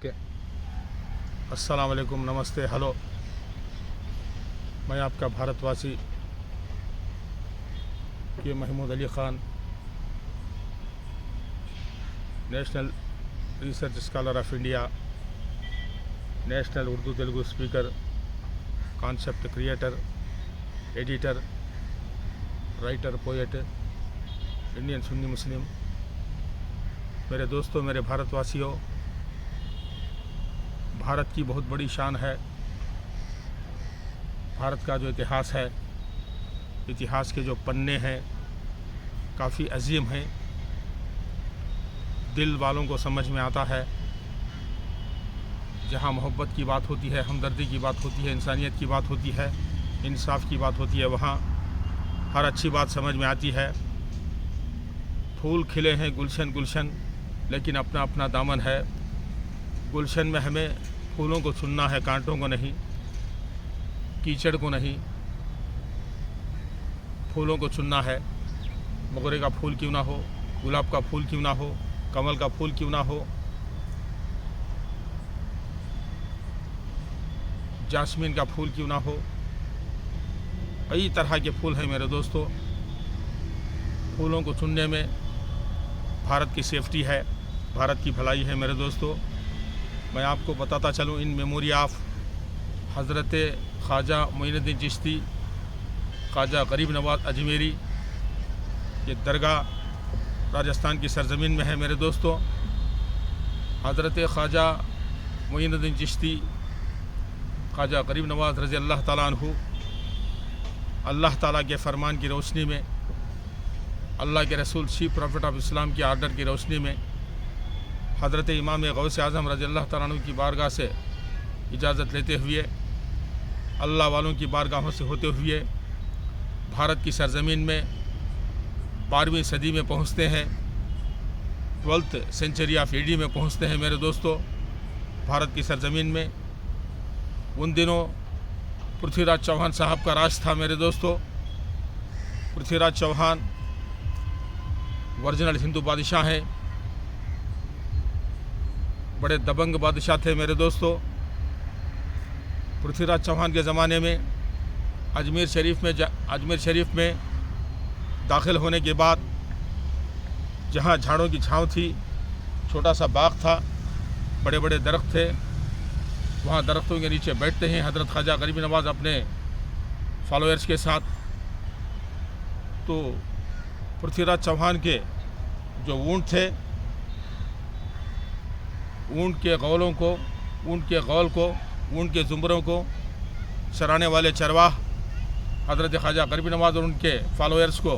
Okay. अस्सलाम वालेकुम, नमस्ते, हेलो। मैं आपका भारतवासी K Mahmood Ali Khan, national research scholar of India, national Urdu Telugu speaker, concept creator, editor, writer, poet, Indian Sunni Muslim. मेरे दोस्तों, मेरे भारतवासियों, भारत की बहुत बड़ी शान है। भारत का जो इतिहास है, इतिहास के जो पन्ने हैं काफ़ी अजीम हैं, दिल वालों को समझ में आता है। जहाँ मोहब्बत की बात होती है, हमदर्दी की बात होती है, इंसानियत की बात होती है, इंसाफ की बात होती है, वहाँ हर अच्छी बात समझ में आती है। फूल खिले हैं गुलशन गुलशन, लेकिन अपना अपना दामन है। गुलशन में हमें फूलों को चुनना है, कांटों को नहीं, कीचड़ को नहीं, फूलों को चुनना है। मोगरे का फूल क्यों ना हो, गुलाब का फूल क्यों ना हो, कमल का फूल क्यों ना हो, जास्मीन का फूल क्यों ना हो, कई तरह के फूल हैं मेरे दोस्तों। फूलों को चुनने में भारत की सेफ्टी है, भारत की भलाई है मेरे दोस्तों। मैं आपको बताता चलूँ, इन मेमोरी ऑफ हज़रत ख्वाजा मोइनुद्दीन चिश्ती, ख्वाजा गरीब नवाज अजमेरी, ये दरगाह राजस्थान की सरज़मीन में है मेरे दोस्तों। हज़रत ख्वाजा मोइनुद्दीन चिश्ती, ख्वाजा गरीब नवाज रज़ी अल्लाह ताला अन्हु, अल्लाह ताला के फ़रमान की रोशनी में, अल्लाह के रसूल चीफ प्रॉफिट ऑफ इस्लाम के आर्डर की रोशनी में, हज़रत इमाम गौस आज़म रज़ी अल्लाह ताला अन्हु की बारगाह से इजाज़त लेते हुए, अल्लाह वालों की बारगाहों से होते हुए भारत की सरज़मीन में 12वीं सदी में पहुँचते हैं, 12th सेंचुरी ऑफ एडी में पहुँचते हैं मेरे दोस्तों। भारत की सरज़मीन में उन दिनों पृथ्वीराज चौहान साहब का राज था मेरे दोस्तों। पृथ्वीराज चौहान ओरिजिनल हिंदू बादशाह हैं, बड़े दबंग बादशाह थे मेरे दोस्तों। पृथ्वीराज चौहान के ज़माने में अजमेर शरीफ में दाखिल होने के बाद, जहाँ झाड़ों की छाँव थी, छोटा सा बाग था, बड़े बड़े दरख्त थे, वहाँ दरख्तों के नीचे बैठते हैं हज़रत ख्वाजा गरीब नवाज अपने फॉलोअर्स के साथ। तो पृथ्वीराज चौहान के जो ऊँट थे, ऊँट के गौलों को, ऊँट के ज़ुमरों को चराने वाले चरवाह हज़रत ख्वाजा गरीब नवाज और उनके फॉलोअर्स को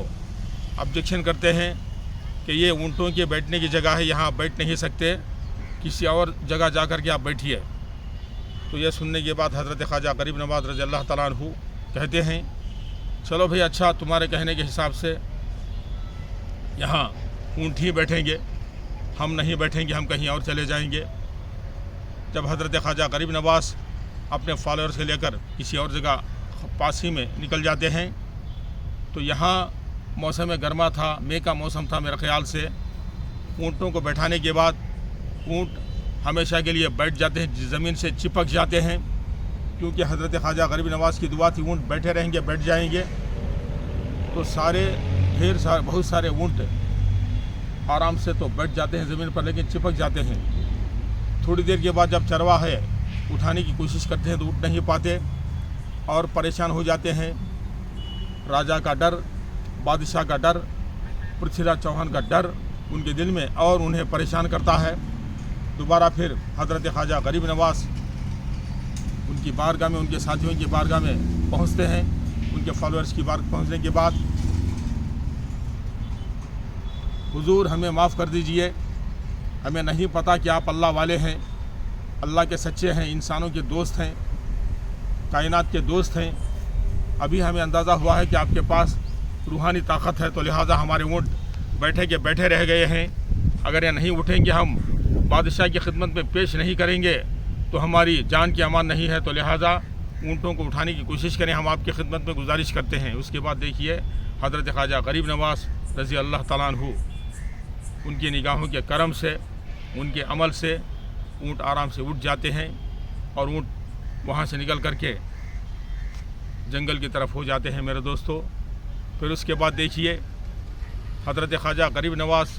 ऑब्जेक्शन करते हैं कि ये ऊँटों के बैठने की जगह है, यहाँ बैठ नहीं सकते, किसी और जगह जा कर के आप बैठिए। तो यह सुनने के बाद हज़रत ख्वाजा गरीब नवाज रज़ी अल्लाह ताला अन्हु कहते हैं, चलो भाई, अच्छा, तुम्हारे कहने के हिसाब से यहाँ ऊँट ही बैठेंगे, हम नहीं बैठेंगे, हम कहीं और चले जाएंगे। जब हज़रत ख्वाजा गरीब नवाज अपने फॉलोअर्स से लेकर किसी और जगह पास ही में निकल जाते हैं, तो यहाँ मौसम गर्मा था, मई का मौसम था मेरे ख्याल से। ऊँटों को बैठाने के बाद ऊँट हमेशा के लिए बैठ जाते हैं, ज़मीन से चिपक जाते हैं, क्योंकि हज़रत ख्वाजा गरीब नवाज की दुआ थी, ऊँट बैठे रहेंगे, बैठ जाएंगे। तो बहुत सारे ऊँट आराम से तो बैठ जाते हैं ज़मीन पर, लेकिन चिपक जाते हैं। थोड़ी देर के बाद जब चरवाहे उठाने की कोशिश करते हैं तो उठ नहीं पाते और परेशान हो जाते हैं। राजा का डर, बादशाह का डर, पृथ्वीराज चौहान का डर उनके दिल में और उन्हें परेशान करता है। दोबारा फिर हज़रत ख्वाजा गरीब नवाज उनकी बारगाह में, उनके साथियों की बारगाह में पहुंचते हैं। उनके फॉलोअर्स की बारगाह पहुंचने के बाद, हुजूर हमें माफ़ कर दीजिए, हमें नहीं पता कि आप अल्लाह वाले हैं, अल्लाह के सच्चे हैं, इंसानों के दोस्त हैं, कायनात के दोस्त हैं। अभी हमें अंदाज़ा हुआ है कि आपके पास रूहानी ताकत है, तो लिहाजा हमारे ऊँट बैठे के बैठे रह गए हैं। अगर ये नहीं उठेंगे, हम बादशाह की खिदमत में पेश नहीं करेंगे, तो हमारी जान की अमान नहीं है। तो लिहाजा ऊँटों को उठाने की कोशिश करें, हम आपकी खिदमत में गुजारिश करते हैं। उसके बाद देखिए, हज़रत ख्वाजा गरीब नवाज रज़ी अल्लाह ताला अन्हु, उनकी निगाहों के करम से, उनके अमल से ऊँट आराम से उठ जाते हैं और ऊँट वहाँ से निकल करके जंगल की तरफ हो जाते हैं मेरे दोस्तों। फिर उसके बाद देखिए हज़रत ख्वाजा गरीब नवाज़,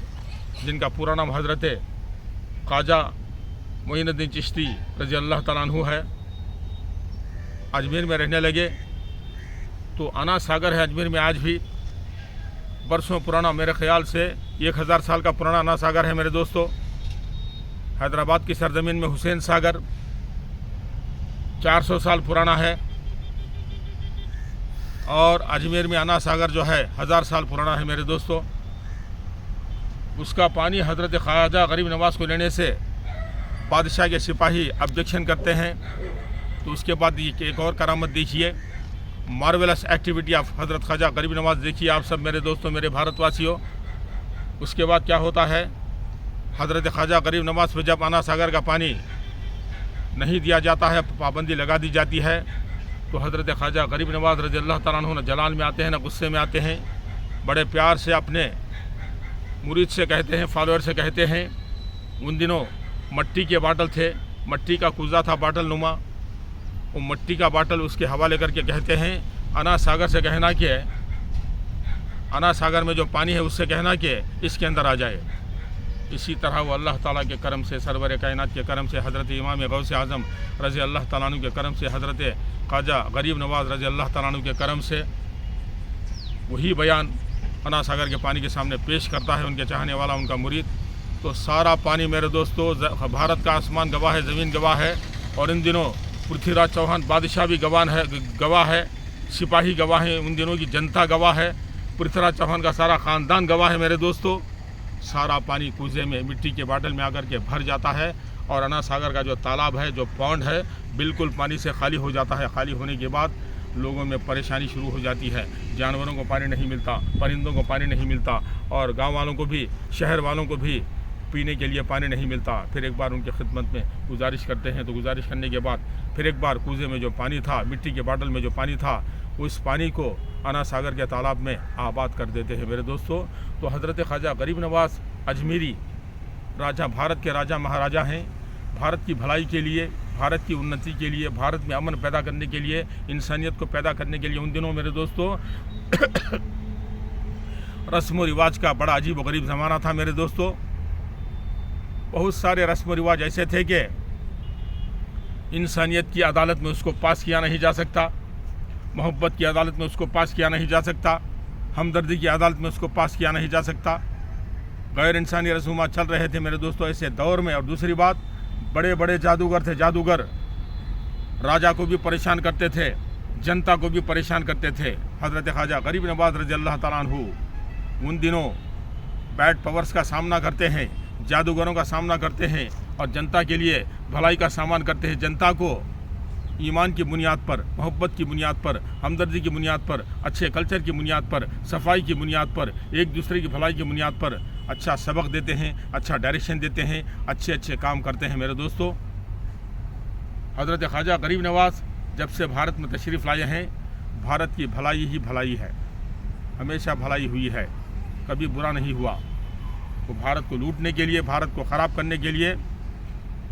जिनका पूरा नाम हज़रत ख्वाजा मोइनुद्दीन चिश्ती रज़ी अल्लाह तआला अन्हु है, अजमेर में रहने लगे। तो अना सागर है अजमेर में आज भी, बरसों पुराना, मेरे ख्याल से 1000 साल का पुराना अना सागर है मेरे दोस्तों। हैदराबाद की सरजमीन में हुसैन सागर 400 साल पुराना है और अजमेर में अना सागर जो है 1000 साल पुराना है मेरे दोस्तों। उसका पानी हज़रत ख्वाजा गरीब नवाज़ को लेने से बादशाह के सिपाही ऑब्जेक्शन करते हैं। तो उसके बाद एक और करामत देखिए, मार्वेलस एक्टिविटी ऑफ हज़रत ख्वाजा गरीब नवाज़ देखिए आप सब मेरे दोस्तों, मेरे भारतवासियों। उसके बाद क्या होता है, हज़रत ख्वाजा गरीब नवाज़ पर जब अना सागर का पानी नहीं दिया जाता है, पाबंदी लगा दी जाती है, तो हज़रत ख्वाजा गरीब नवाज़ रज़ी अल्लाह तआला अन्हु न जलाल में आते हैं न गुस्से में आते हैं। बड़े प्यार से अपने मुरीद से कहते हैं, फॉलोअर से कहते हैं। उन दिनों मट्टी के बाटल थे, मट्टी का कुज़ा था बाटल नुमा, वो मट्टी का बाटल उसके हवाले करके कहते हैं अना सागर से कहना कि अना सागर में जो पानी है उससे कहना कि इसके अंदर आ जाए। इसी तरह वो अल्लाह ताला के करम से, सरवर कायनात के करम से, हज़रत इमाम गौसे आज़म रज़ी अल्लाह तआला अन्हु के करम से, हज़रत ख्वाजा गरीब नवाज़ रज़ी अल्लाह तआला अन्हु के करम से वही बयान अना सागर के पानी के सामने पेश करता है उनके चाहने वाला, उनका मुरीद। तो सारा पानी मेरे दोस्तों, भारत का आसमान गवाह है, ज़मीन गवाह है, और इन दिनों पृथ्वीराज चौहान बादशाह भी गवाह है, सिपाही गवाह हैं, उन दिनों की जनता गवाह है, पृथ्वीराज चौहान का सारा ख़ानदान गवाह है मेरे दोस्तों। सारा पानी कुएं में, मिट्टी के बाटल में आकर के भर जाता है और अना सागर का जो तालाब है, जो पौंड है, बिल्कुल पानी से खाली हो जाता है। खाली होने के बाद लोगों में परेशानी शुरू हो जाती है, जानवरों को पानी नहीं मिलता, परिंदों को पानी नहीं मिलता, और गांव वालों को भी, शहर वालों को भी पीने के लिए पानी नहीं मिलता। फिर एक बार उनकी खिदमत में गुजारिश करते हैं, तो गुजारिश करने के बाद फिर एक बार कुएं में जो पानी था, मिट्टी के बाटल में जो पानी था, उस पानी को अना सागर के तालाब में आबाद कर देते हैं मेरे दोस्तों। तो हज़रत ख्वाजा गरीब नवाज़ अजमेरी राजा, भारत के राजा महाराजा हैं। भारत की भलाई के लिए, भारत की उन्नति के लिए, भारत में अमन पैदा करने के लिए, इंसानियत को पैदा करने के लिए उन दिनों मेरे दोस्तों रस्म व रिवाज का बड़ा अजीब व गरीब ज़माना था मेरे दोस्तों। बहुत सारे रस्म व रिवाज ऐसे थे कि इंसानियत की अदालत में उसको पास किया नहीं जा सकता, मोहब्बत की अदालत में उसको पास किया नहीं जा सकता, हमदर्दी की अदालत में उसको पास किया नहीं जा सकता। गैर इंसानी रसूमात चल रहे थे मेरे दोस्तों ऐसे दौर में। और दूसरी बात, बड़े बड़े जादूगर थे, जादूगर राजा को भी परेशान करते थे, जनता को भी परेशान करते थे। हज़रत ख्वाजा गरीब नवाज़ रज़ी अल्लाह तआला अन्हु उन दिनों बैड पावर्स का सामना करते हैं, जादूगरों का सामना करते हैं, और जनता के लिए भलाई का सामान करते हैं। जनता को ईमान की बुनियाद पर, मोहब्बत की बुनियाद पर, हमदर्दी की बुनियाद पर, अच्छे कल्चर की बुनियाद पर, सफाई की बुनियाद पर, एक दूसरे की भलाई की बुनियाद पर अच्छा सबक देते हैं, अच्छा डायरेक्शन देते हैं, अच्छे अच्छे काम करते हैं मेरे दोस्तों। हज़रत ख्वाजा गरीब नवाज़ जब से भारत में तशरीफ़ लाए हैं, भारत की भलाई ही भलाई है, हमेशा भलाई हुई है, कभी बुरा नहीं हुआ। वो भारत को लूटने के लिए, भारत को ख़राब करने के लिए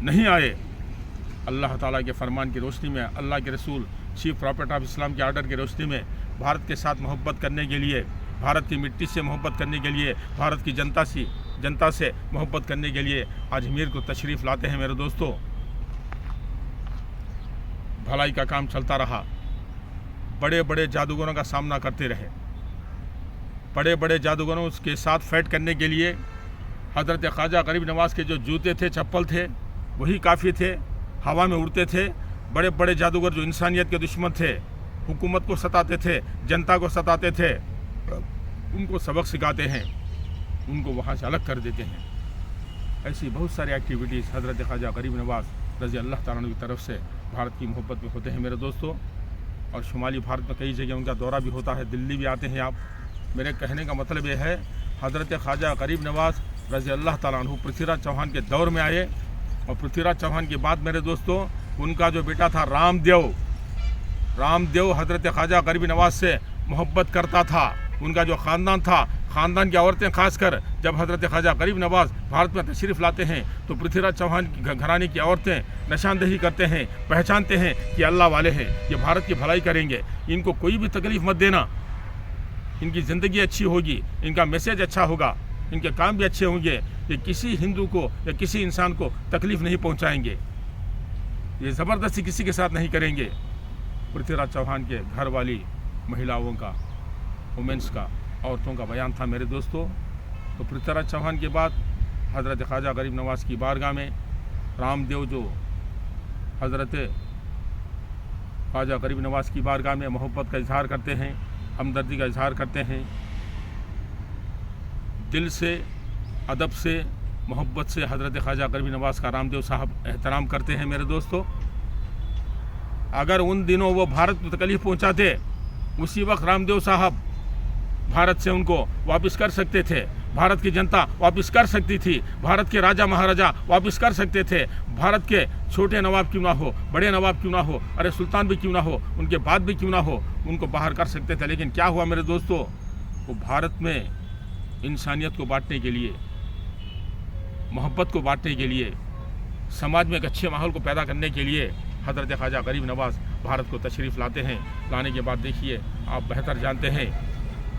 नहीं आए। अल्लाह ताला के फरमान की रोशनी में, अल्लाह के रसूल चीफ प्रॉफेट ऑफ इस्लाम के आर्डर की रोशनी में भारत के साथ मोहब्बत करने के लिए, भारत की मिट्टी से मोहब्बत करने के लिए, भारत की जनता से मोहब्बत करने के लिए अजमेर को तशरीफ़ लाते हैं मेरे दोस्तों। भलाई का काम चलता रहा, बड़े बड़े जादूगरों का सामना करते रहे, बड़े बड़े जादूगरों के साथ फाइट करने के लिए हज़रत ख्वाजा गरीब नवाज़ के जो जूते थे, चप्पल थे, वही काफ़ी थे, हवा में उड़ते थे। बड़े बड़े जादूगर जो इंसानियत के दुश्मन थे, हुकूमत को सताते थे, जनता को सताते थे, उनको सबक सिखाते हैं, उनको वहाँ से अलग कर देते हैं। ऐसी बहुत सारी एक्टिविटीज़ हज़रत ख्वाजा गरीब नवाज़ रज़ी अल्लाह तआला अन्हु की तरफ से भारत की मोहब्बत में होते हैं मेरे दोस्तों। और शुमाली भारत में कई जगह उनका दौरा भी होता है, दिल्ली भी आते हैं आप। मेरे कहने का मतलब ये है, हज़रत ख्वाजा गरीब नवाज़ रज़ी अल्लाह तआला अन्हु पृथ्वीराज चौहान के दौर में आए, और पृथ्वीराज चौहान के बाद मेरे दोस्तों उनका जो बेटा था रामदेव हज़रत ख्वाजा गरीब नवाज़ से मोहब्बत करता था। उनका जो ख़ानदान था, ख़ानदान की औरतें खासकर जब हज़रत ख्वाजा गरीब नवाज़ भारत में तशरीफ़ लाते हैं तो पृथ्वीराज चौहान की घराने की औरतें निशानदेही करते हैं, पहचानते हैं कि अल्लाह वाले हैं, ये भारत की भलाई करेंगे, इनको कोई भी तकलीफ़ मत देना, इनकी ज़िंदगी अच्छी होगी, इनका मैसेज अच्छा होगा, इनके काम भी अच्छे होंगे, ये किसी हिंदू को या किसी इंसान को तकलीफ़ नहीं पहुँचाएंगे, ये ज़बरदस्ती किसी के साथ नहीं करेंगे। पृथ्वीराज चौहान के घर वाली महिलाओं का, वुमेंस का, औरतों का बयान था मेरे दोस्तों। तो पृथ्वीराज चौहान के बाद हज़रत ख्वाजा गरीब नवाज़ की बारगाह में रामदेव जो हज़रत ख्वाजा गरीब नवाज़ की बारगाह में मोहब्बत का इजहार करते हैं, हमदर्दी का इजहार करते हैं, दिल से, अदब से, मोहब्बत से हज़रत ख्वाजा गरीब नवाज़ का रामदेव साहब एहतराम करते हैं मेरे दोस्तों। अगर उन दिनों वो भारत को तकलीफ़ पहुंचाते, उसी वक्त रामदेव साहब भारत से उनको वापस कर सकते थे, भारत की जनता वापस कर सकती थी, भारत के राजा महाराजा वापस कर सकते थे, भारत के छोटे नवाब क्यों ना हो, बड़े नवाब क्यों ना हो, अरे सुल्तान भी क्यों ना हो, उनके बाद भी क्यों ना हो, उनको बाहर कर सकते थे। लेकिन क्या हुआ मेरे दोस्तों, वो भारत में इंसानियत को बांटने के लिए, मोहब्बत को बांटने के लिए, समाज में एक अच्छे माहौल को पैदा करने के लिए हज़रत ख्वाजा गरीब नवाज़ भारत को तशरीफ़ लाते हैं। लाने के बाद देखिए, आप बेहतर जानते हैं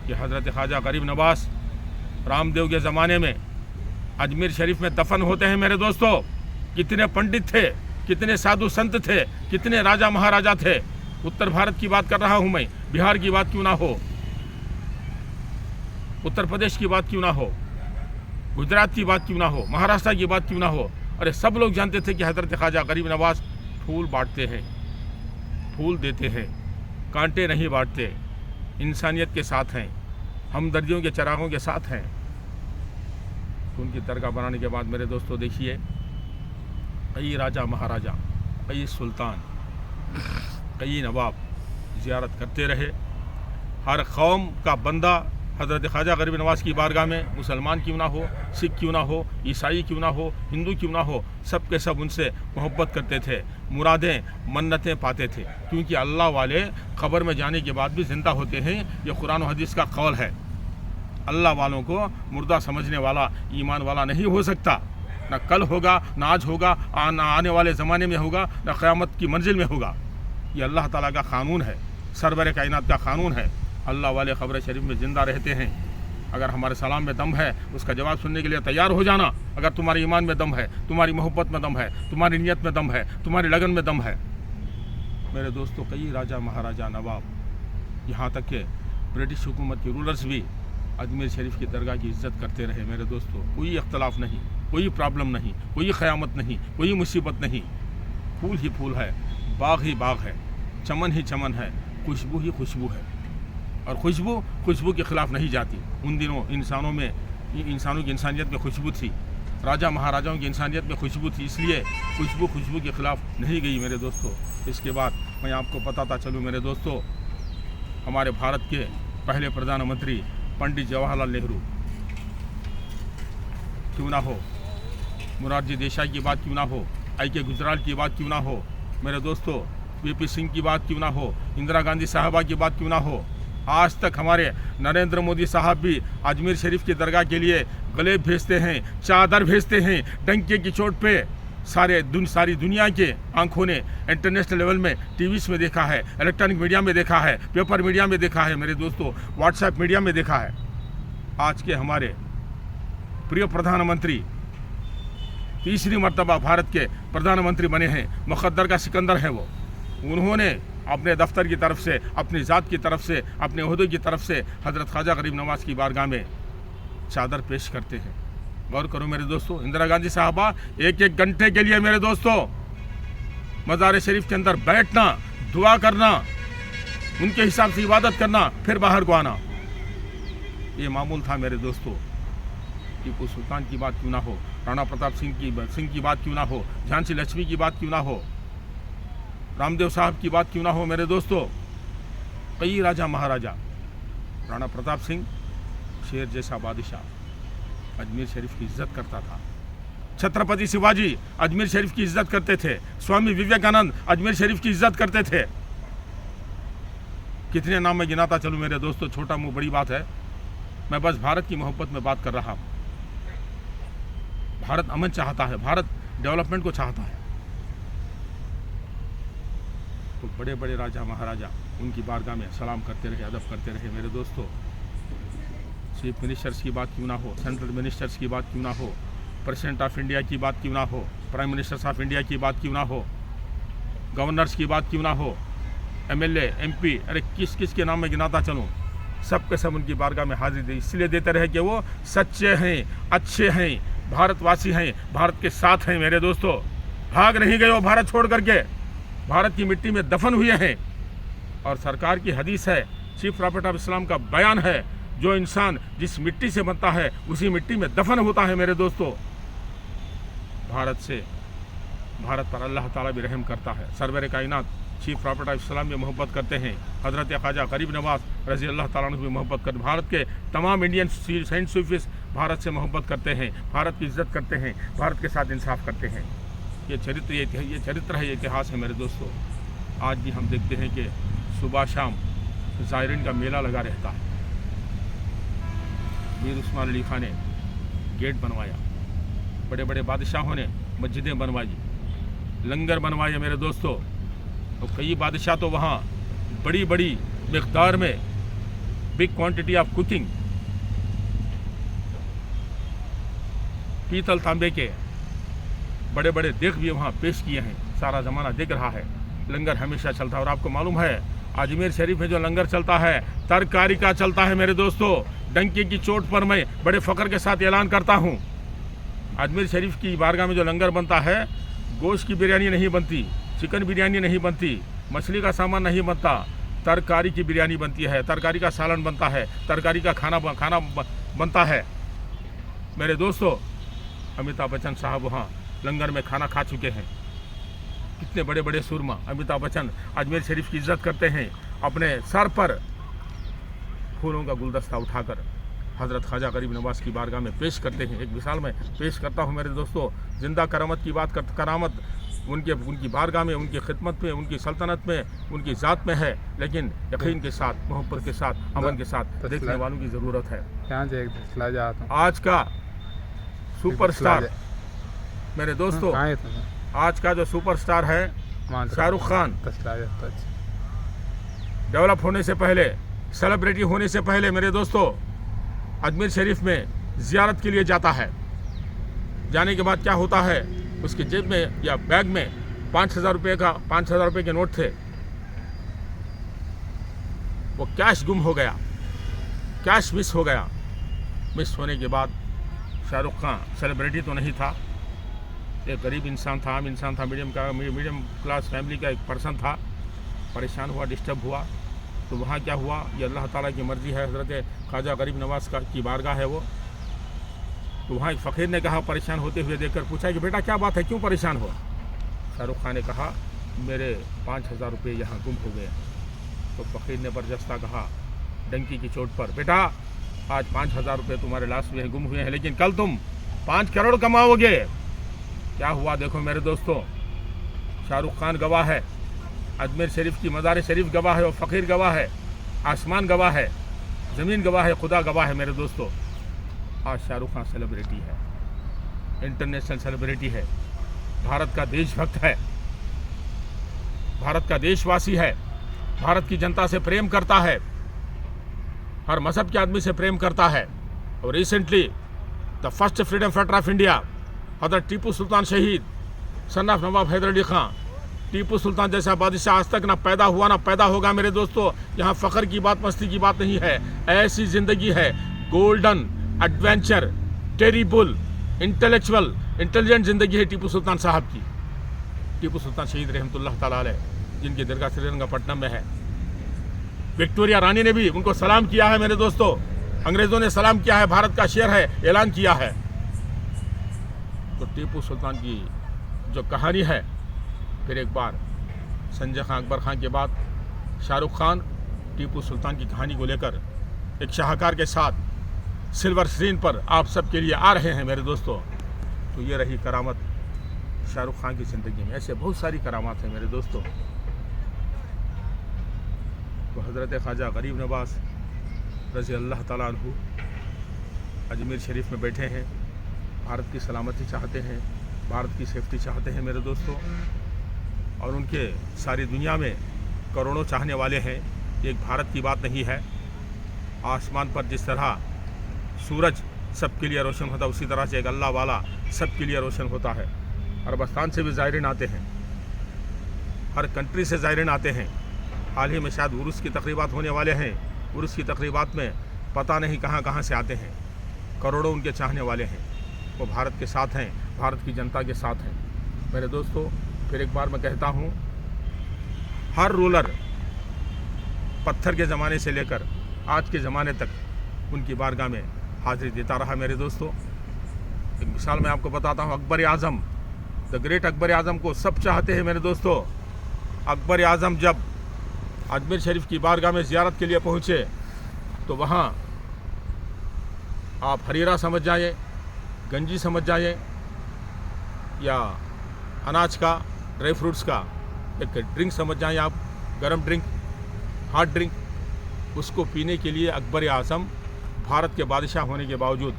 कि हज़रत ख्वाजा गरीब नवाज़ रामदेव के ज़माने में अजमेर शरीफ में दफन होते हैं मेरे दोस्तों। कितने पंडित थे, कितने साधु संत थे, कितने राजा महाराजा थे। उत्तर भारत की बात कर रहा हूँ मैं, बिहार की बात क्यों ना हो, उत्तर प्रदेश की बात क्यों ना हो, गुजरात की बात क्यों ना हो, महाराष्ट्र की बात क्यों ना हो, अरे सब लोग जानते थे कि हज़रत ख्वाजा गरीब नवाज़ फूल बांटते हैं, फूल देते हैं, कांटे नहीं बांटते, इंसानियत के साथ हैं, हमदर्दियों के चरागों के साथ हैं। तो उनकी दरगाह बनाने के बाद मेरे दोस्तों देखिए, कई राजा महाराजा, कई सुल्तान, कई नवाब ज़ियारत करते रहे। हर कौम का बंदा हज़रत ख्वाजा गरीब नवाज़ की बारगाह में, मुसलमान क्यों ना हो, सिख क्यों ना हो, ईसाई क्यों ना हो, हिंदू क्यों ना हो, सब के सब उनसे मोहब्बत करते थे, मुरादें मन्नतें पाते थे, क्योंकि अल्लाह वाले क़ब्र में जाने के बाद भी ज़िंदा होते हैं। ये कुरान और हदीस का कौल है। अल्लाह वालों को मुर्दा समझने वाला ईमान वाला नहीं हो सकता, ना कल होगा, ना आज होगा, ना आने वाले ज़माने में होगा, ना क़यामत की मंजिल में होगा। ये अल्लाह ताला का क़ानून है, सरवर कायनात का क़ानून है। अल्लाह वाले क़ब्र शरीफ में ज़िंदा रहते हैं। अगर हमारे सलाम में दम है, उसका जवाब सुनने के लिए तैयार हो जाना। अगर तुम्हारे ईमान में दम है, तुम्हारी मोहब्बत में दम है, तुम्हारी नीयत में दम है, तुम्हारी लगन में दम है। मेरे दोस्तों, कई राजा महाराजा, नवाब, यहाँ तक के ब्रिटिश हुकूमत के रूलर्स भी अजमेर शरीफ की दरगाह की इज़्ज़त करते रहे। मेरे दोस्तों, कोई इख्तलाफ नहीं, कोई प्रॉब्लम नहीं, कोई क़यामत नहीं, कोई मुसीबत नहीं। फूल ही फूल है, बाग ही बाग है, चमन ही चमन है, खुशबू ही खुशबू है, और खुशबू के ख़िलाफ़ नहीं जाती। उन दिनों इंसानों की इंसानियत में खुशबू थी, राजा महाराजाओं की इंसानियत में खुशबू थी, इसलिए खुशबू के ख़िलाफ़ नहीं गई मेरे दोस्तों। इसके बाद मैं आपको बताता चलूँ मेरे दोस्तों, हमारे भारत के पहले प्रधानमंत्री पंडित जवाहरलाल नेहरू क्यों ना हो, मोरारजी देसाई की बात क्यों ना हो, आई.के. गुजराल की बात क्यों ना हो, मेरे दोस्तों वी.पी. सिंह की बात क्यों ना हो, इंदिरा गांधी साहबा की बात क्यों ना हो, आज तक हमारे नरेंद्र मोदी साहब भी अजमेर शरीफ की दरगाह के लिए गले भेजते हैं, चादर भेजते हैं। डंके की चोट पे सारी दुनिया के आंखों ने इंटरनेशनल लेवल में टीवीज़ में देखा है, इलेक्ट्रॉनिक मीडिया में देखा है, पेपर मीडिया में देखा है, मेरे दोस्तों व्हाट्सएप मीडिया में देखा है। आज के हमारे प्रिय प्रधानमंत्री तीसरी मर्तबा भारत के प्रधानमंत्री बने हैं, मुक़द्दर का सिकंदर है वो। उन्होंने अपने दफ्तर की तरफ से, अपनी ज़ात की तरफ से, अपने ओहदे की तरफ से हज़रत ख्वाजा गरीब नवाज़ की बारगाह में चादर पेश करते हैं। गौर करो मेरे दोस्तों, इंदिरा गांधी साहबा 1-1 घंटे के लिए मेरे दोस्तों मज़ार शरीफ के अंदर बैठना, दुआ करना, उनके हिसाब से इबादत करना, फिर बाहर को आना, ये मामूल था मेरे दोस्तों। टीपू सुल्तान की बात क्यों ना हो, राणा प्रताप सिंह की बात क्यों ना हो, झांसी लक्ष्मी की बात क्यों ना हो, रामदेव साहब की बात क्यों ना हो, मेरे दोस्तों कई राजा महाराजा, राणा प्रताप सिंह शेर जैसा बादशाह अजमेर शरीफ की इज्जत करता था। छत्रपति शिवाजी अजमेर शरीफ की इज्जत करते थे। स्वामी विवेकानंद अजमेर शरीफ की इज्जत करते थे। कितने नाम मैं गिनाता चलूँ मेरे दोस्तों, छोटा मुंह बड़ी बात है। मैं बस भारत की मोहब्बत में बात कर रहा हूँ। भारत अमन चाहता है, भारत डेवलपमेंट को चाहता है। तो बड़े बड़े राजा महाराजा उनकी बारगाह में सलाम करते रहे, अदब करते रहे। मेरे दोस्तों, चीफ मिनिस्टर्स की बात क्यों ना हो, सेंट्रल मिनिस्टर्स की बात क्यों ना हो, प्रेसिडेंट ऑफ इंडिया की बात क्यों ना हो, प्राइम मिनिस्टर्स ऑफ इंडिया की बात क्यों ना हो, गवर्नर्स की बात क्यों ना हो, एमएलए, एमपी, अरे किस किस के नाम में गिनाता चलूँ, सब के सब उनकी बारगाह में हाजिरी इसलिए देते रहे कि वो सच्चे हैं, अच्छे हैं, भारतवासी हैं, भारत के साथ हैं। मेरे दोस्तों, भाग नहीं गए वो भारत छोड़ करके, भारत की मिट्टी में दफन हुए हैं। और सरकार की हदीस है, चीफ प्रॉफेट ऑफ इस्लाम का बयान है, जो इंसान जिस मिट्टी से बनता है उसी मिट्टी में दफन होता है। मेरे दोस्तों, भारत पर अल्लाह ताला भी रहम करता है। सरवर कायनात चीफ प्रॉफेट ऑफ इस्लाम में मोहब्बत करते हैं, हज़रत ख्वाजा गरीब नवाज रज़ी अल्लाह ताला अन्हु भी मोहब्बत करते हैं। भारत के तमाम इंडियन सेंट सूफीस भारत से मोहब्बत करते हैं, भारत की इज्जत करते हैं, भारत के साथ इंसाफ करते हैं। ये चरित्र है, ये इतिहास है। मेरे दोस्तों, आज भी हम देखते हैं कि सुबह शाम ज़ायरीन का मेला लगा रहता है। मीर उस्मान अली खान ने गेट बनवाया, बड़े बड़े बादशाहों ने मस्जिदें बनवाई, लंगर बनवाए। मेरे दोस्तों, तो कई बादशाह तो वहाँ बड़ी बड़ी मिक़दार में बिग क्वांटिटी ऑफ कुकिंग पीतल तांबे के बड़े बड़े देख भी वहाँ पेश किए हैं। सारा ज़माना देख रहा है, लंगर हमेशा चलता है। और आपको मालूम है, अजमेर शरीफ में जो लंगर चलता है तरकारी का चलता है। मेरे दोस्तों, डंके की चोट पर मैं बड़े फ़ख्र के साथ ऐलान करता हूँ, अजमेर शरीफ की बारगाह में जो लंगर बनता है, गोश्त की बिरयानी नहीं बनती, चिकन बिरयानी नहीं बनती, मछली का सामान नहीं बनता, तरकारी की बिरयानी बनती है, तरकारी का सालन बनता है, तरकारी का खाना बनता है। मेरे दोस्तों, अमिताभ बच्चन साहब वहाँ लंगर में खाना खा चुके हैं। कितने बड़े बड़े सुरमा अमिताभ बच्चन अजमेर शरीफ की इज्जत करते हैं, अपने सर पर फूलों का गुलदस्ता उठाकर हज़रत ख्वाजा गरीब नवाज की बारगाह में पेश करते हैं। एक मिसाल में पेश करता हूँ मेरे दोस्तों, जिंदा करामत की बात करते, करामत उनकी बारगाह में, उनकी खिदमत में, उनकी सल्तनत में, उनकी ज़ात में है, लेकिन यकीन के साथ, मोहब्बत के साथ, अमन के साथ देखने वालों की ज़रूरत है। आज का सुपरस्टार, मेरे दोस्तों, आज का जो सुपरस्टार है शाहरुख खान, डेवलप होने से पहले, सेलिब्रिटी होने से पहले, मेरे दोस्तों, अजमेर शरीफ में ज़ियारत के लिए जाता है। जाने के बाद क्या होता है, उसकी जेब में या बैग में 5,000 रुपये के नोट थे, वो कैश गुम हो गया, कैश मिस हो गया। मिस होने के बाद शाहरुख खान सेलिब्रिटी तो नहीं था, एक गरीब इंसान था, आम इंसान था, मीडियम क्लास फैमिली का एक पर्सन था। परेशान हुआ, डिस्टर्ब हुआ। तो वहाँ क्या हुआ, ये अल्लाह ताला की मर्ज़ी है, हज़रत ख्वाजा गरीब नवाज की बारगाह है वो। तो वहाँ एक फ़कीर ने कहा, परेशान होते हुए देखकर पूछा कि बेटा क्या बात है, क्यों परेशान हो। शाहरुख खान ने कहा, मेरे 5,000 रुपये यहाँ गुम हो गए। तो फ़कीर ने बरजस्ता कहा, डंकी की चोट पर, बेटा आज 5,000 रुपये तुम्हारे लाश में गुम हुए हैं, लेकिन कल तुम 5 करोड़ कमाओगे। क्या हुआ देखो मेरे दोस्तों, शाहरुख खान गवाह है, अजमेर शरीफ की मज़ार शरीफ गवाह है, और फ़कीर गवाह है, आसमान गवाह है, ज़मीन गवाह है, खुदा गवाह है। मेरे दोस्तों, आज शाहरुख खान सेलिब्रिटी है, इंटरनेशनल सेलिब्रिटी है, भारत का देशभक्त है, भारत का देशवासी है, भारत की जनता से प्रेम करता है, हर मज़हब के आदमी से प्रेम करता है। और recently the first freedom fighter of India हज़रत टीपू सुल्तान शहीद, सन ऑफ नवाब हैदर अली खान, टीपू सुल्तान जैसा बादशाह आज तक ना पैदा हुआ ना पैदा होगा। मेरे दोस्तों, यहाँ फ़ख्र की बात, मस्ती की बात नहीं है, ऐसी ज़िंदगी है, गोल्डन, एडवेंचर, टेरिबल, इंटेलिजेंट ज़िंदगी है टीपू सुल्तान साहब की। टीपू सुल्तान शहीद रहमतुल्लाह ताला अलैह, जिनकी दरगाह श्रीरंगपट्टनम में है। विक्टोरिया रानी ने भी उनको सलाम किया है। मेरे दोस्तों, अंग्रेज़ों ने सलाम किया है, भारत का शेर है, ऐलान किया है। तो टीपू सुल्तान की जो कहानी है, फिर एक बार संजय खान, अकबर खान के बाद शाहरुख खान टीपू सुल्तान की कहानी को लेकर एक शाहकार के साथ सिल्वर स्क्रीन पर आप सबके लिए आ रहे हैं। मेरे दोस्तों, तो ये रही करामत शाहरुख खान की ज़िंदगी में। ऐसे बहुत सारी करामात हैं मेरे दोस्तों। तो हज़रत ख्वाजा गरीब नवाज रज़ी अल्लाह ताला अन्हु अजमेर शरीफ में बैठे हैं, भारत की सलामती चाहते हैं, भारत की सेफ्टी चाहते हैं मेरे दोस्तों, और उनके सारी दुनिया में करोड़ों चाहने वाले हैं। एक भारत की बात नहीं है। आसमान पर जिस तरह सूरज सबके लिए रोशन होता है, उसी तरह से एक अल्लाह वाला सबके लिए रोशन होता है। अरबस्तान से भी ज़ायरीन आते हैं, हर कंट्री से ज़ायरीन आते हैं। हाल ही में शायद उर्स की तकरीबात होने वाले हैं। उर्स की तकरीबात में पता नहीं कहाँ कहाँ से आते हैं। करोड़ों उनके चाहने वाले हैं। वो भारत के साथ हैं, भारत की जनता के साथ हैं। मेरे दोस्तों, फिर एक बार मैं कहता हूँ, हर रूलर पत्थर के ज़माने से लेकर आज के ज़माने तक उनकी बारगाह में हाजिरी देता रहा। मेरे दोस्तों, एक मिसाल मैं आपको बताता हूँ। अकबर आज़म, द ग्रेट अकबर आज़म को सब चाहते हैं मेरे दोस्तों। अकबर आज़म जब अजमेर शरीफ की बारगाह में ज़ियारत के लिए पहुँचे तो वहाँ आप हरीरा समझ जाइए, गंजी समझ जाइए, या अनाज का, ड्राई फ्रूट्स का एक ड्रिंक समझ जाइए आप, गरम ड्रिंक, हॉट ड्रिंक, उसको पीने के लिए अकबर आज़म भारत के बादशाह होने के बावजूद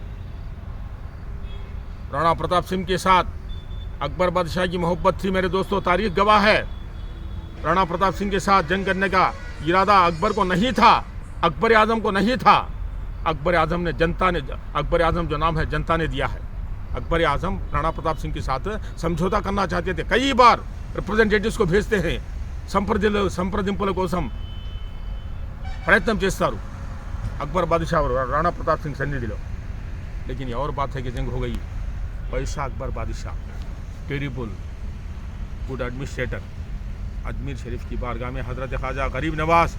राणा प्रताप सिंह के साथ अकबर बादशाह की मोहब्बत थी मेरे दोस्तों। तारीख गवाह है, राणा प्रताप सिंह के साथ जंग करने का इरादा अकबर को नहीं था, अकबर आज़म को नहीं था। अकबर आज़म ने, जनता ने, अकबर आज़म जो नाम है जनता ने दिया है। अकबर आज़म राणा प्रताप सिंह के साथ समझौता करना चाहते थे। कई बार रिप्रेजेंटेटिव्स को भेजते हैं, संप्रदिंपुల కోసం ప్రయత్నం చేస్తారు अकबर बादशाह और राणा प्रताप सिंह सन्निधिలో। लेकिन ये और बात है कि जंग हो गई। पैसा अकबर बादशाह, terrible good administrator, Ajmer Sharif की बारगाह में हज़रत ख्वाजा गरीब नवाज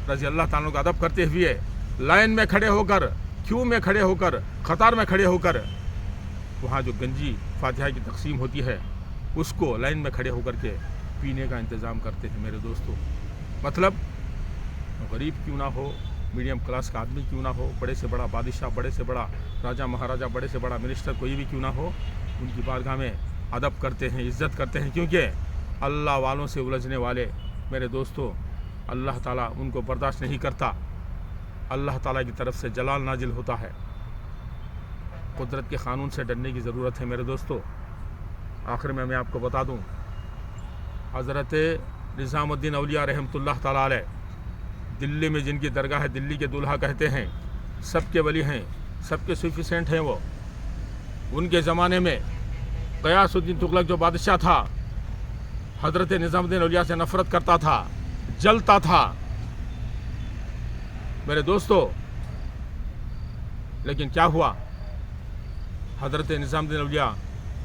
रज़ी अल्लाह ताला का अदब करते हुए लाइन में खड़े होकर, क्यू में खड़े होकर, कतार में खड़े होकर, वहाँ जो गंजी फातिहा की तकसीम होती है उसको लाइन में खड़े होकर के पीने का इंतज़ाम करते थे मेरे दोस्तों। मतलब गरीब क्यों ना हो, मीडियम क्लास का आदमी क्यों ना हो, बड़े से बड़ा बादशाह, बड़े से बड़ा राजा महाराजा, बड़े से बड़ा मिनिस्टर कोई भी क्यों ना हो, उनकी बारगाह में अदब करते हैं, इज़्ज़त करते हैं। क्योंकि अल्लाह वालों से उलझने वाले मेरे दोस्तों, अल्लाह ताला उनको बर्दाश्त नहीं करता। अल्लाह ताला की तरफ से जलाल नाजिल होता है। कुदरत के क़ानून से डरने की ज़रूरत है मेरे दोस्तों। आखिर में मैं आपको बता दूँ, हज़रत निज़ामुद्दीन औलिया रहमतुल्लाह ताला अलैह, दिल्ली में जिनकी दरगाह है, दिल्ली के दुल्हा कहते हैं, सबके वली हैं, सबके सूफी सेंट हैं वो। उनके ज़माने में ग़यासुद्दीन तुगलक जो बादशाह था, हज़रत निज़ामुद्दीन औलिया से नफ़रत करता था, जलता था मेरे दोस्तों। लेकिन क्या हुआ, हज़रत निज़ामुद्दीन औलिया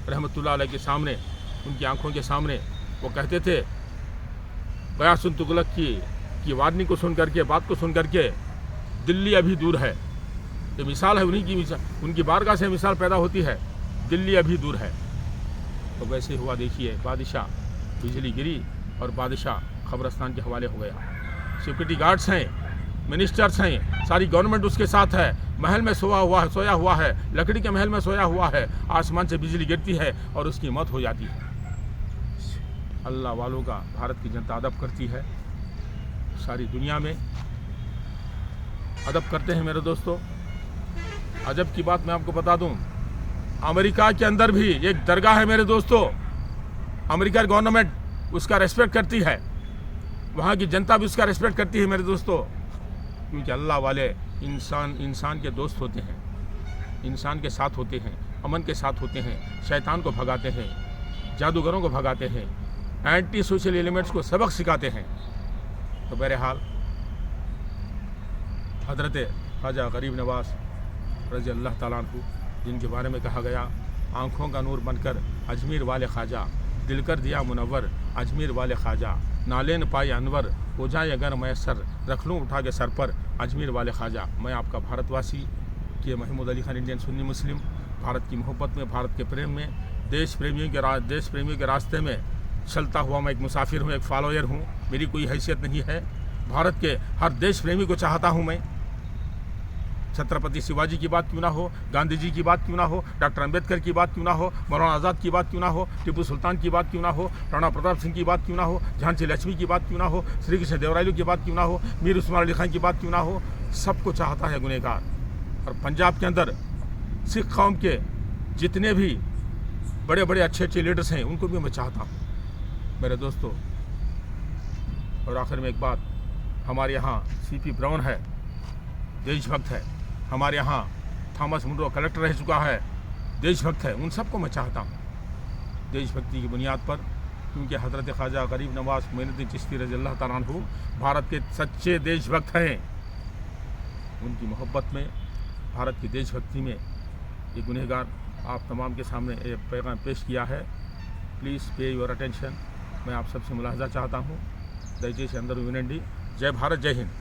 रहमतुल्लाह अलैह के सामने, उनकी आंखों के सामने वो कहते थे, ग़यासुद्दीन तुगलक की वार्निंग को सुन करके, बात को सुन करके, दिल्ली अभी दूर है। ये मिसाल है उन्हीं की, मिसाल, उनकी बारगाह से मिसाल पैदा होती है, दिल्ली अभी दूर है। तो वैसे हुआ, देखिए, बादशाह, बिजली गिरी और बादशाह कब्रिस्तान के हवाले हो गया। सिक्योरिटी गार्ड्स हैं, मिनिस्टर्स हैं, सारी गवर्नमेंट उसके साथ है, महल में सोया हुआ है, लकड़ी के महल में सोया हुआ है, आसमान से बिजली गिरती है और उसकी मौत हो जाती है। अल्लाह वालों का भारत की जनता अदब करती है, सारी दुनिया में अदब करते हैं मेरे दोस्तों। अजब की बात मैं आपको बता दूं, अमेरिका के अंदर भी एक दरगाह है मेरे दोस्तों। अमेरिका गवर्नमेंट उसका रेस्पेक्ट करती है, वहाँ की जनता भी उसका रेस्पेक्ट करती है मेरे दोस्तों। क्योंकि अल्लाह वाले इंसान के दोस्त होते हैं, इंसान के साथ होते हैं, अमन के साथ होते हैं, शैतान को भगाते हैं, जादूगरों को भगाते हैं, एंटी सोशल एलिमेंट्स को सबक सिखाते हैं। तो बहरहाल हज़रत ख्वाजा गरीब नवाज रज़ी अल्लाह ताला अन्हु, जिनके बारे में कहा गया, आँखों का नूर बनकर अजमेर वाले ख्वाजा, दिल कर दिया मुनव्वर अजमेर वाले ख्वाजा, नालेन पाए अनवर हो जाए अगर मैसर, रख लूँ उठा के सर पर अजमेर वाले ख्वाजा। मैं आपका भारतवासी K Mahmood Ali Khan, Indian Sunni मुस्लिम, भारत की मोहब्बत में, भारत के प्रेम में, देश प्रेमियों के रास्ते में चलता हुआ मैं एक मुसाफिर हूँ, एक फॉलोअर हूँ। मेरी कोई हैसियत नहीं है। भारत के हर देश प्रेमी को चाहता हूँ मैं। छत्रपति शिवाजी की बात क्यों ना हो, गांधी जी की बात क्यों ना हो, डॉक्टर अंबेडकर की बात क्यों ना हो, मौलाना आज़ाद की बात क्यों ना हो, टीपू सुल्तान की बात क्यों ना हो, राणा प्रताप सिंह की बात क्यों ना हो, झांसी लक्ष्मी की बात क्यों ना हो, श्री कृष्ण देवरायलू की बात क्यों ना हो, मीर उस्मान अली खान की बात क्यों ना हो, सबको चाहता है गुनहगार। और पंजाब के अंदर सिख कौम के जितने भी बड़े बड़े अच्छे अच्छे लीडर्स हैं उनको भी मैं चाहता हूँ मेरे दोस्तों। और आखिर में एक बात, हमारे यहाँ सीपी ब्राउन है, देशभक्त है। हमारे यहाँ थॉमस मुनरो कलेक्टर रह चुका है, देशभक्त है। उन सबको मैं चाहता हूँ देशभक्ति की बुनियाद पर, क्योंकि हज़रत ख्वाजा गरीब नवाज मोइनुद्दीन चिश्ती रज़ी अल्लाह तआला अन्हु भारत के सच्चे देशभक्त हैं। उनकी मोहब्बत में, भारत की देशभक्ति में ये गुनहगार आप तमाम के सामने ये पैगाम पेश किया है। प्लीज़ पे योर अटेंशन। मैं आप सबसे मुलाहजा चाहता हूँ, दयచేసి అందరూ వినండి। जय भारत, जय हिंद।